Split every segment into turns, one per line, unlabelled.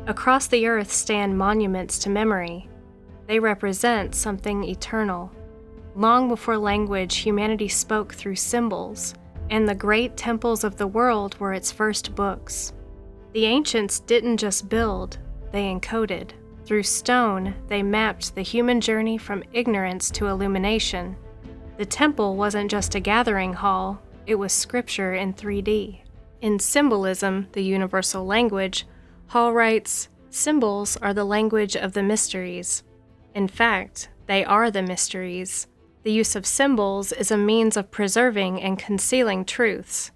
Across the earth stand monuments to memory. They represent something eternal. Long before language, humanity spoke through symbols, and the great temples of the world were its first books. The ancients didn't just build, they encoded. Through stone, they mapped the human journey from ignorance to illumination. The temple wasn't just a gathering hall, it was scripture in 3D. In symbolism, the universal language, Hall writes, "Symbols are the language of the mysteries. In fact, they are the mysteries. The use of symbols is a means of preserving and concealing truths.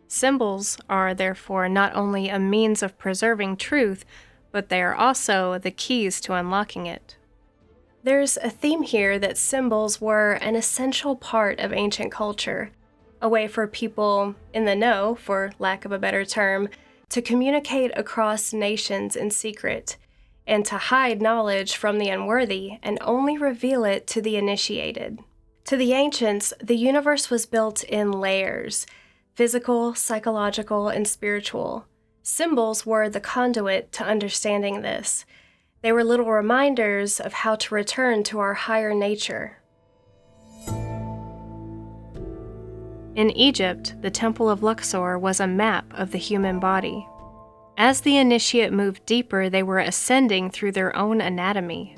Symbols are, therefore, not only a means of preserving truth, but they are also the keys to unlocking it." There's a theme here that symbols were an essential part of ancient culture, a way for people in the know, for lack of a better term, to communicate across nations in secret, and to hide knowledge from the unworthy and only reveal it to the initiated. To the ancients, the universe was built in layers: physical, psychological, and spiritual. Symbols were the conduit to understanding this. They were little reminders of how to return to our higher nature. In Egypt, the Temple of Luxor was a map of the human body. As the initiate moved deeper, they were ascending through their own anatomy.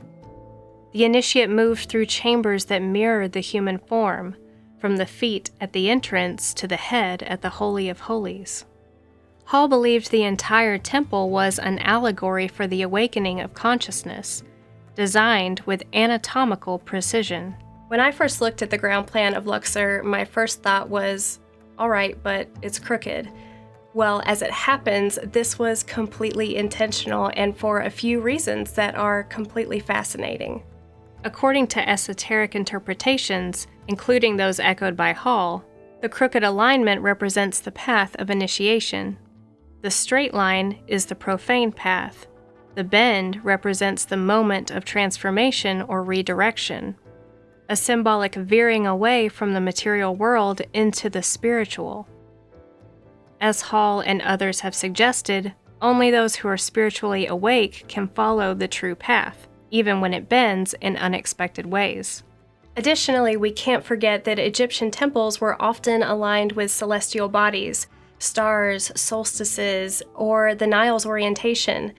The initiate moved through chambers that mirrored the human form, from the feet at the entrance to the head at the Holy of Holies. Hall believed the entire temple was an allegory for the awakening of consciousness, designed with anatomical precision. When I first looked at the ground plan of Luxor, my first thought was, all right, but it's crooked. Well, as it happens, this was completely intentional and for a few reasons that are completely fascinating. According to esoteric interpretations, including those echoed by Hall, the crooked alignment represents the path of initiation. The straight line is the profane path. The bend represents the moment of transformation or redirection, a symbolic veering away from the material world into the spiritual. As Hall and others have suggested, only those who are spiritually awake can follow the true path, even when it bends in unexpected ways. Additionally, we can't forget that Egyptian temples were often aligned with celestial bodies, stars, solstices, or the Nile's orientation.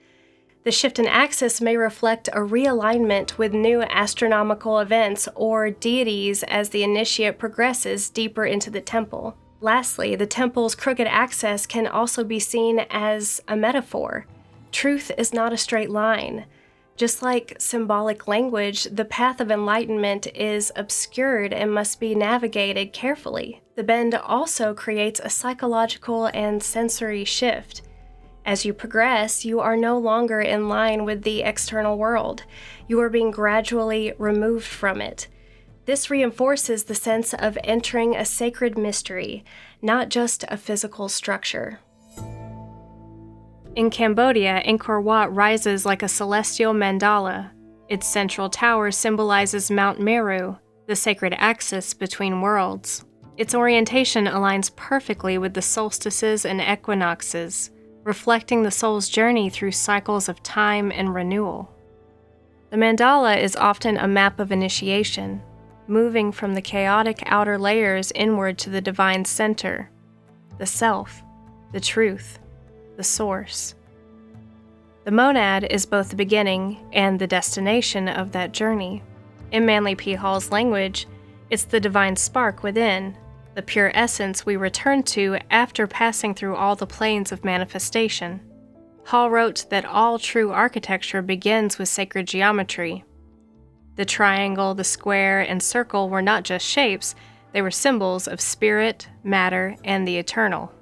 The shift in axis may reflect a realignment with new astronomical events or deities as the initiate progresses deeper into the temple. Lastly, the temple's crooked axis can also be seen as a metaphor. Truth is not a straight line. Just like symbolic language, the path of enlightenment is obscured and must be navigated carefully. The bend also creates a psychological and sensory shift. As you progress, you are no longer in line with the external world. You are being gradually removed from it. This reinforces the sense of entering a sacred mystery, not just a physical structure. In Cambodia, Angkor Wat rises like a celestial mandala. Its central tower symbolizes Mount Meru, the sacred axis between worlds. Its orientation aligns perfectly with the solstices and equinoxes, reflecting the soul's journey through cycles of time and renewal. The mandala is often a map of initiation, moving from the chaotic outer layers inward to the divine center, the self, the truth, the source. The monad is both the beginning and the destination of that journey. In Manly P. Hall's language, it's the divine spark within, the pure essence we return to after passing through all the planes of manifestation. Hall wrote that all true architecture begins with sacred geometry. The triangle, the square, and circle were not just shapes, they were symbols of spirit, matter, and the eternal.